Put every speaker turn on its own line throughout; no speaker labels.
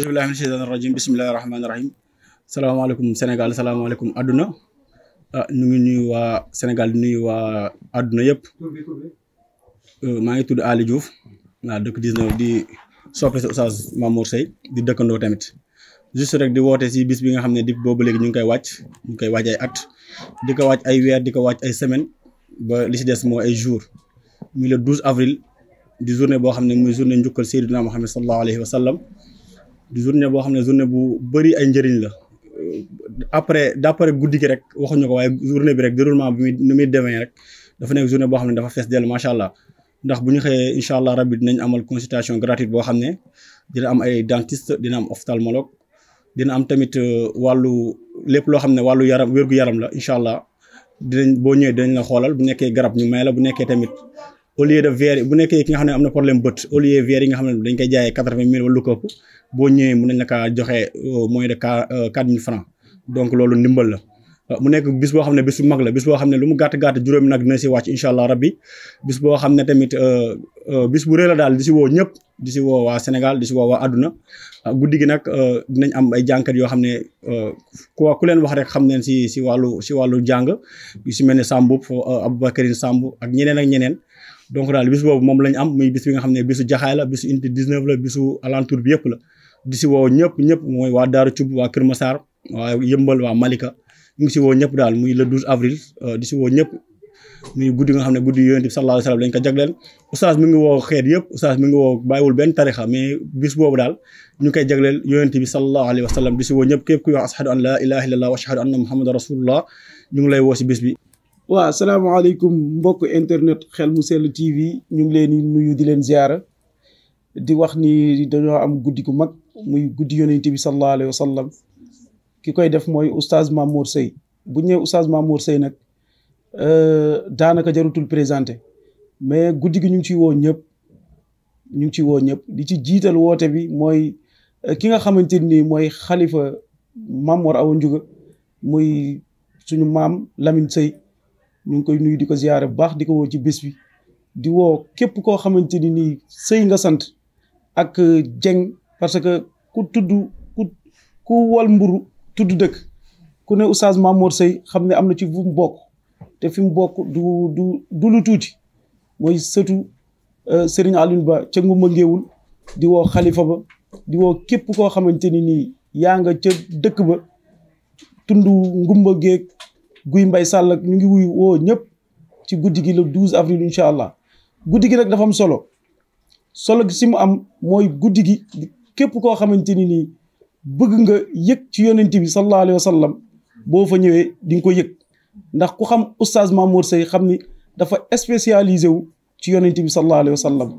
bismillahi mina shaytaani rajim bismillahi rahmaani rahim salaamaaleykum Sénégal salaamaaleykum àdduna ñu ngi nuyu waa Sénégal di nuyu waa àdduna yëpp maa ngi tudd Ali Diouf waa dëkk 19 di soppe si Oustaz Mamour Seye di dëkkandoo tamit juste rek di woote si bis bi nga xam ne di boobu léegi ñu ngi koy wàcc ay at di ko wàcc ay weer di ko wàcc ay semaine ba li si des moo ay jour muy le 12 avril di journée boo xam ne muy journée njukkal Seydina Muhammad sallallahu alayhi wa sallam di journée boo xam ne journée bu bëri ay njëriñ la d'après guddi gi rek waxuñu ko waaye journée bi rek déroulement bi ni muy demee rek dafa nekk journée boo xam ne dafa fees dell macha allah ndax bu ñu xëyee incha allah rabbi dinañ amal consultation gratuite boo xam ne dina am ay dentiste dina am ophtalmologue dina am tamit wàllu lépp loo xam ne wàllu yaram wér-gu-yaram la incha allah dinañ boo ñëwee dinañ la xoolal bu nekkee garab ñu may la bu nekkee tamit au lieu de verre bu nekkee ki nga xam ne am na problème bët au lieu verre yi nga xam ne dañ koy jaayee 80 000 wala lu ko ëpp boo ñëwee mën nañ la kaa joxe moins de 4 000 francs donc loolu ndimbal la mu nekk bis boo xam ne bis bu mag la bis boo xam ne lu mu gàtt juróomi nag dina si wàcc incha allah rabbi bis boo xam ne tamit bis bu rëy la daal di si woo ñëpp di si woo waa Sénégal di si woo waa àdduna guddi gi nag dinañ am ay jànkat yoo xam ne ku leen wax rek xam neen si wàllu jàng yu si mel ne Samb Aboubacarine Samb ak ñeneen donc daal bis boobu moom lañ am muy bis bi nga xam ne bisu jaxaay la bisu unité 19 la bisu alentour bi yëpp la di si woo ñëpp mooy waa Daaru Cub waa Kër Massar waa Yëmbal waa Malika ñu ngi si woo ñëpp daal muy le 12 avril di si woo ñëpp muy guddi nga xam ne guddi yonent bi sallallahu alayhi wa sallam lañ ko jagleel oustaz mi ngi woo xeet yëpp oustaz mi ngi woo bàyyiwul benn tarixa mais bis boobu daal ñu koy jagleel yonent bi sallallahu alayhi wa sallam di si woo ñëpp képp kuy wax ashhadu an la ilaha illallah wa ashhadu anna muhammadan rasulullah ñu ngi lay woo si bis bi
waaw asalaamaaleykum mbokk internet Xel mu Sell TV ñu ngi leen di nuyu di leen ziara di wax ni dañoo am guddi gu mag muy guddi yonent bi sallallahu alayhi wa sallam ki koy def mooy oustaz Mamour Seye bu ñu nee oustaz Mamour Seye nag daanaka jarutul présenté mais guddi gi ñu ngi ciy woo ñëpp di ci jiital woote bi mooy ki nga xamante ni mooy xalifa Mamour Awa Ndiouga muy suñu maam Lamine Seye ñu ngi koy nuyu di ko ziyaare bu baax di ko woo ci bés bi di woo képp koo xamante ni nii Seye nga sant ak Dieng parce que ku wal mburu tudd dëkk ku ne oustaz Mamour Seye xam ne am na ci fu mu bokk te fi mu bokk du lu tuuti mooy sëtu Serigne Alioune Ba ca Ngumba Ngéewul di woo xalifa ba di woo képp koo xamante ni nii yaa nga ca dëkk ba tund Ngumba Géeg Guy Mbay Sàll ak ñu ngi woo ñëpp ci guddi gi le 12 avril incha allah guddi gi nag dafa am solo gi si mu am mooy guddi gi képp koo xamante ni nii bëgg nga yëg ci yonent bi sallallahu alayhi wa sallam boo fa ñëwee di nga ko yëg ndax ku xam oustaz Mamour Seye xam ni dafa spécialisé wu ci yonent bi sallallahu alayhi wa sallam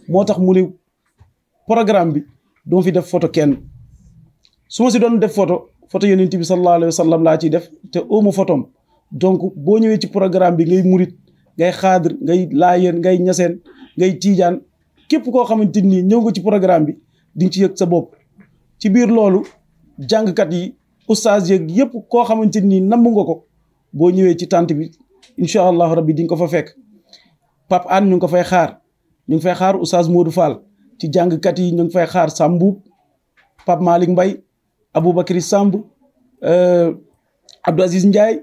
moo tax mu ne programme bi doo fi def photo kenn su ma si doon def photo yonent bi sallallahu alayhi wa sallam laa ciy def te ooma photom donc boo ñëwee ci programme bi ngay murit ngay xaadir ngay laayeen ngay ñaseen ngay tiijaan képp koo xamante ni ñëw nga ci programme bi di nga ci yëg sa bopp ci biir loolu jàngkat yi oustaz yeeg yëpp koo xamante ni namm nga ko boo ñëwee ci tànt bi incha allahu rabbi di nga ko fa fekk Pape Anne ñu ngi ko fay xaar oustaz Modou Fall ci jàngkat yi ñu ngi fay xaar Samboub Pape Malick Mbaye Aboubacry Samb Abdou Aziz Ndiaye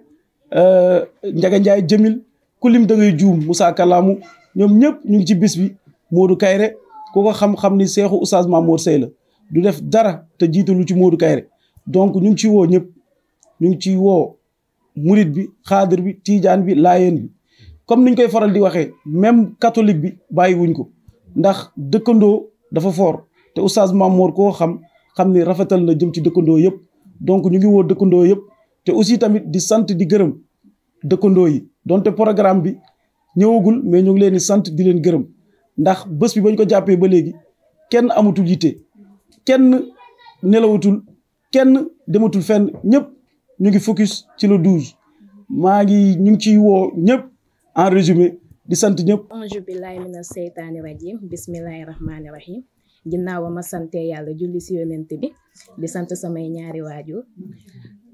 Ndiaga Ndiaye Jamil ku lim da ngay juum Moussa Kalamu ñoom ñëpp ñu ngi ci bis bi Modou Kayre ku ko xam ni seexu oustaz Mamour Seye la du def dara te jiitalu ci Modou Kayre donc ñu ngi ciy woo ñëpp ñu ngi ciy woo murit bi xaadir bi tiijaan bi laayeen bi comme niñ koy faral di waxee même catholique bi bàyyiwuñ ko ndax dëkkandoo dafa fort te oustaz Mamour koo xam ni rafetal na jëm ci dëkkandoo yëpp donc ñu ngi woo dëkkandoo yëpp te aussi tamit di sant di gërëm dëkkandoo yi donte programme bi ñëwagul mais ñu ngi leen di sant di leen gërëm ndax bés bi bañ ko jàppee ba léegi kenn amatul yitte kenn nelawatul kenn dematul fenn ñëpp ñu ngi focus ci le 12 ñu ngi ciy woo ñëpp en résumé di sant ñëpp.
auzu billahi mina seytaani rajim bismillahi rahmaani rahim ginnaaw ba ma sante yàlla julli si yonent bi di sant samay ñaari waajur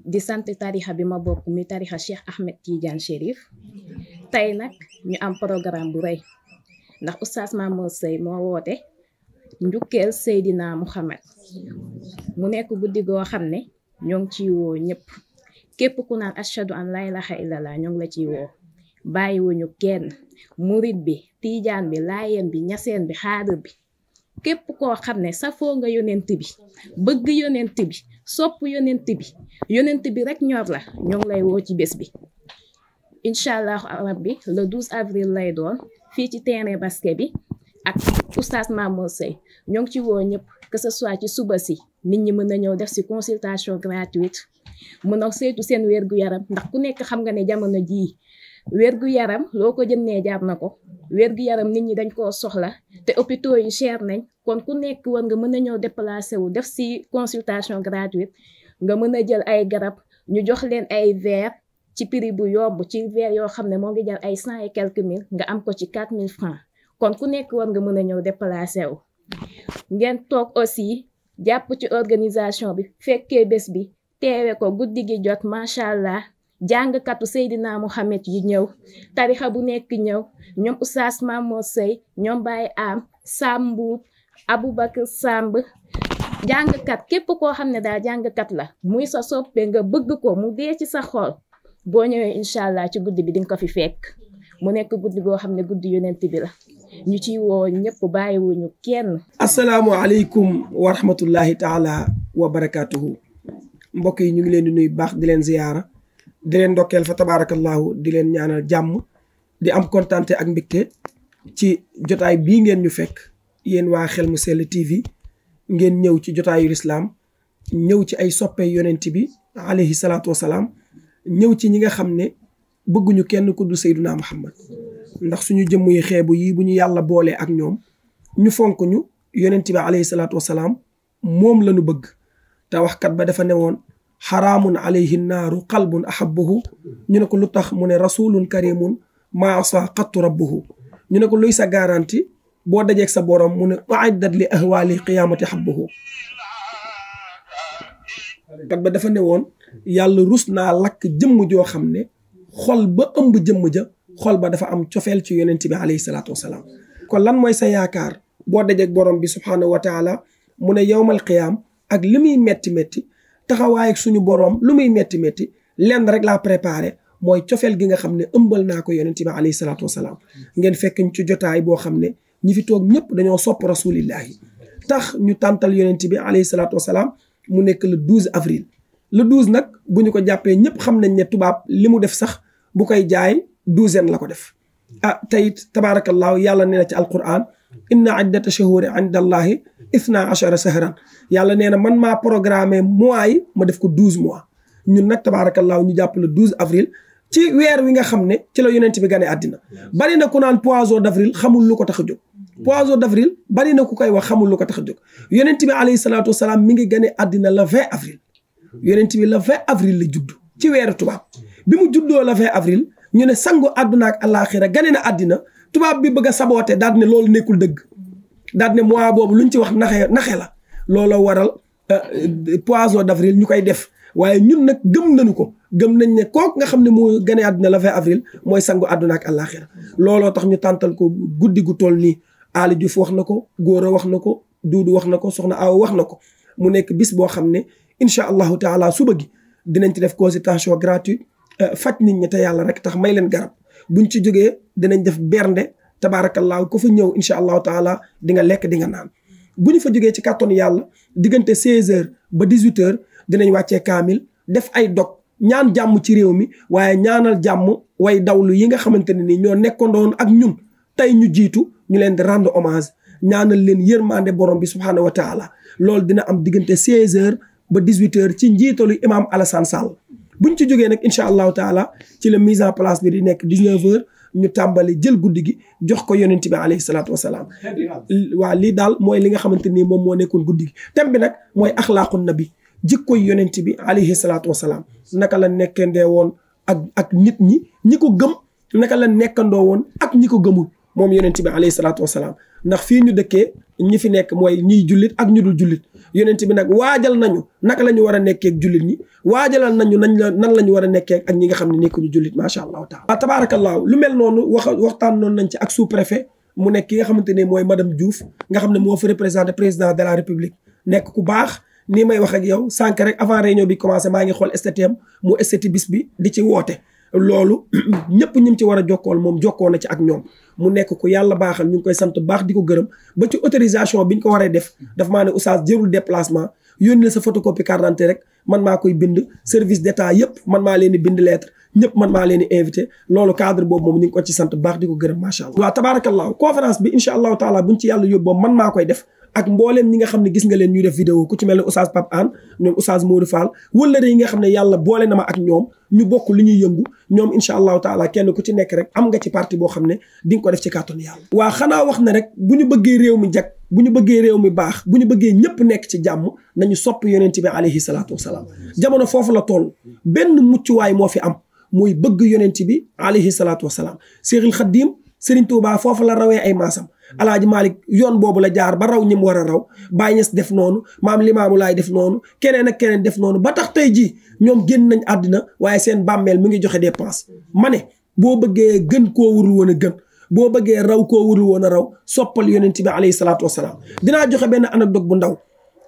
di sant tarixa bi ma bokk mi tarixa Cheikh Ahmed Tidiane Chérif tey nag ñu am programme bu rëy ndax oustaz Mamour Seye moo woote njukkeel Seydina Muhammad mu nekk guddi goo xam ne ñoo ngi ciy woo ñëpp képp ku naan ashhadu an la ilaha illallah ñoo ngi la ciy woo bàyyiwuñu kenn murit bi tiijaan bi laayeen bi ñaseen bi xaadir bi képp koo xam ne safoo nga yonent bi bëgg yonent bi sopp yonent bi rek ñor la ñoo ngi lay woo ci bés bi incha allah rabbi le 12 avril lay doon fii ci terrain basket bi ak oustaz Mamour Seye ñoo ngi ci woo ñëpp que ce soit ci suba si nit ñi mën na ñëw def si consultation gratuite mën a saytu seen wér-gu-yaram ndax ku nekk xam nga ne jamono jii wér-gu-yaram loo ko jëndee jar na ko wér-gu-yaram nit ñi dañ koo soxla te hôpitaux yi cher nañ kon ku nekk war nga mën a ñëw déplacé wu def si consultation gratuite nga mën a jël ay garab ñu jox leen ay verre ci prix bu yomb ci verre yoo xam ne moo ngi jar ay 100 et quelques mille nga am ko ci 4000 francs kon ku nekk war nga mën a ñëw déplacé wu ngeen toog aussi jàpp ci organisation bi fekkee bés bi teewe ko guddi gi jot macha allah jàngkatu Seydina Muhammad yi ñëw tarixa bu nekk ñëw ñoom oustaz Mamour Seye ñoom Baye Am Sambu Aboubacar Samb jàngkat képp koo xam ne daal jàngkat la muy sa soppe nga bëgg ko mu dee ci sa xol boo ñëwee incha allah ci guddi bi di nga ko fi fekk mu nekk guddi goo xam ne guddi yonent bi la ñu ciy woo ñëpp bàyyiwuñu kenn.
asalaamualeykum wa rahmatullahi taala wa barakaatuhu mbokk yi ñu ngi leen di nuyu baax di leen ziyaara di leen ndokkeel fa tabaarakallahu di leen ñaanal jàmm di am kontante ak mbégte ci jotaay bii ngeen ñu fekk yéen waa Xel mu Sell TV ngeen ñëw ci jotaayu lislaam ñëw ci ay soppe yonent bi alayhi salaatu wasalaam ñëw ci ñi nga xam ne bëgguñu kenn ku dul Seydina Muhammad ndax suñu jëmm yi xeebu yi bu ñu yàlla boolee ak ñoom ñu fonk ñu yonent bi alayhi salaatu wasalaam moom la ñu bëgg te waxkat ba dafa ne woon xaraamun alayhi naaru qalbun ahabbuhu ñu ne ko lu tax mu ne rasulun karimun maa asa qattu rabbuhu ñu ne ko luy sa garanti boo dajeeg sa borom mu ne uiddat li ahwaali qiyaamati habbuhu kat ba dafa ne woon yàlla rus naa lakk jëmm joo xam ne xol ba ëmb jëmm ja xol ba dafa am cofeel ci yonent bi alayhi salaatu wasalaam kon lan mooy sa yaakaar boo dajeeg borom bi subhaanahu wa taala mu ne yowmal qiyaam ak li muy metti metti taxawaay ak suñu borom lu muy metti metti lenn rek laa préparé mooy cofeel gi nga xam ne ëmbal naa ko yonent bi alayhi salaatu wasalaam ngeen fekk ñu ci jotaay boo xam ne ñi fi toog ñëpp dañoo sopp rasulillahi tax ñu tàntal yonent bi alayhi salaatu wasalaam mu nekk le 12 avril le 12 nag bu ñu ko jàppee ñëpp xam nañ ne tubaab li mu def sax bu koy jaay douzaine la ko def tayit tabaarakallaahu yàlla nee na ci alquran inna iddata shahuri inda allahi 12 shahran yàlla nee na man maa programmé mois yi ma def ko 12 mois ñun nag tabaarakallaahu ñu jàpp le 12 avril ci weer wi nga xam ne ci la yonent bi gane àddina bari na ku naan poisson d'avril xamul lu ko tax a jóg poisson d'avril bari na ku koy wax xamul lu ko tax a jóg yonent bi alayhi salaatu wasalaam mi ngi gane àddina le 20 avril yonent bi le 20 avril la judd ci weeru tubaab bi mu juddoo le 20 avril ñu ne sangu àdduna ak àllaaxira gane na àddina tubaab bi bëgg a saboote daal ne loolu nekkul dëgg daal ne mois boobu luñ ci wax naxe la looloo waral poisson d'avril ñu koy def waaye ñun nag gëm nañu ko gëm nañ ne kooku nga xam ne moo gane àdduna le 20 avril mooy sangu àdduna ak àllaaxira looloo tax ñu tàntal ko guddi gu toll nii Ali Diouf wax na ko Góora wax na ko Duudu wax na ko Soxna Awa wax na ko mu nekk bis boo xam ne incha allahu taala suba gi dinañ ci def consultation gratuite faj nit ñi te yàlla rek tax may leen garab buñ ci jógee dinañ def bernde tabaarakallaahu ko fa ñëw incha allahu taala di nga lekk di nga naan bu ñu fa jógee ci kàttanu yàlla diggante 16h ba 18h dinañ wàccee kaamil def ay dog ñaan jàmm ci réew mi waaye ñaanal jàmm way dawlu yi nga xamante ne ni ñoo nekkandoon ak ñun tey ñu jiitu ñu leen di rendre hommage ñaanal leen yërmande borom bi subhaanahu wa taala loolu dina am diggante 16h ba 18h ci njiitalu imam Alassane Sall buñ ci jógee nag incha allahu taala ci la mise en place bi di nekk 19h ñu tàmbali jël guddi gi jox ko yonent bi alayhi salaatu wasalaam waaw lii daal mooy li nga xamante ni moom moo nekkoon guddi gi thème bi nag mooy axlaaqu nabi jikkoy yonent bi alayhi salaatu wasalaam naka la nekkandee woon ak nit ñi ko gëm naka la nekkandoo woon ak ñi ko gëmul moom yonent bi alayhi salaatu wasalaam ndax fii ñu dëkkee ñi fi nekk mooy ñiy jullit ak ñu dul jullit yonent bi nag waajal nañu naka la ñu war a nekkee ak jullit ñi waajalal nañu nan la ñu war a nekkee ak ñi nga xam ne nekkuñu jullit macha allahu taala tabaarakallahu lu mel noonu waxtaan noonu nañ ci ak sous préfet mu nekk ki nga xamante ne mooy madame Diouf nga xam ne moo fa représenté président de la république nekk ku baax nii may wax ak yow sànq rek avant réunion bi commencé maa ngi xool STM mu ST bis bi di ci woote loolu ñëpp ñim ci war a jokkool moom jokkoo na ci ak ñoom mu nekk ku yàlla baaxal ñu ngi koy sant baax di ko gërëm ba ci autorisation biñ ko waree def dafa maa ne oustaz jërul déplacement yónni la sa photocopie carte d'identité rek man maa koy bind service d'état yëpp man maa leen di bind lettre ñëpp man maa leen di invité loolu cadre boobu moom ñu ngi ko ci sant baax di ko gërëm macha allah. waaw tabarakallah conférence bi incha allahu taala buñ ci yàlla yóbboo man maa koy def ak mbooleem ñi nga xam ne gis nga leen ñuy def vidéo ku ci mel ne oustaz Pape Anne ñoom oustaz Modou Fall wala yi nga xam ne yàlla boole na ma ak ñoom ñu bokk lu ñuy yëngu ñoom incha allahu taala kenn ku ci nekk rek am nga ci parti boo xam ne di nga ko def ci kàttanu yàlla. waa xanaa wax na rek bu ñu bëggee réew mi jag bu ñu bëggee réew mi baax bu ñu bëggee ñëpp nekk ci jàmm nañu sopp yonent bi alayhi salaatu wasalaam jamono foofu la toll benn muccuwaay moo fi am muy bëgg yonent bi alayhi salaatu wasalaam Seexul Xaddiim Serigne Touba foofu la rawee ay maasam Alaaji Malick yoon boobu la jaar ba raw ñi mu war a raw Baay Ñas def noonu maam Limaamu Laay def noonu keneen ak keneen def noonu ba tax tey jii ñoom génn nañ àddina waaye seen bàmmeel mu ngi joxe dépense ma ne boo bëggee gën koo wurul woon a gën boo bëggee raw koo wurul woon a raw soppal yonent bi alayhi salaatu wasalaam dinaa joxe benn anecdote bu ndaw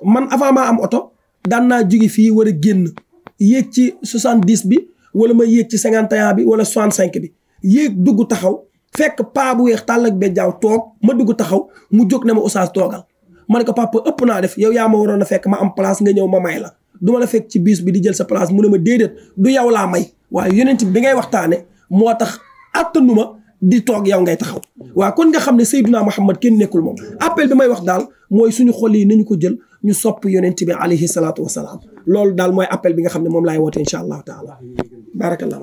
man avant maa am oto daan naa jóge fii war a génn yéeg ci 70 bi wala ma yéeg ci 51 bi wala 65 bi yéeg dugg taxaw fekk paa bu weex tàll ak bejjaaw toog ma dugg taxaw mu jóg ne ma oustaz toogal ma ne ko papa ëpp naa def yow yaa ma waroon a fekk ma am place nga ñëw ma may la du ma la fekk ci bus bi di jël sa place mu ne ma déedéet du yow laa may waaye yonent bi ngay waxtaane moo tax attanuma di toog yow ngay taxaw waaw kon nga xam ne Seydina Muhammad kenn nekkul moom appel bi may wax daal mooy suñu xol yi nañu ko jël ñu sopp yonent bi alayhi salaatu wasalaam loolu daal mooy appel bi nga xam ne moom laay woote incha allahu taala barakallah.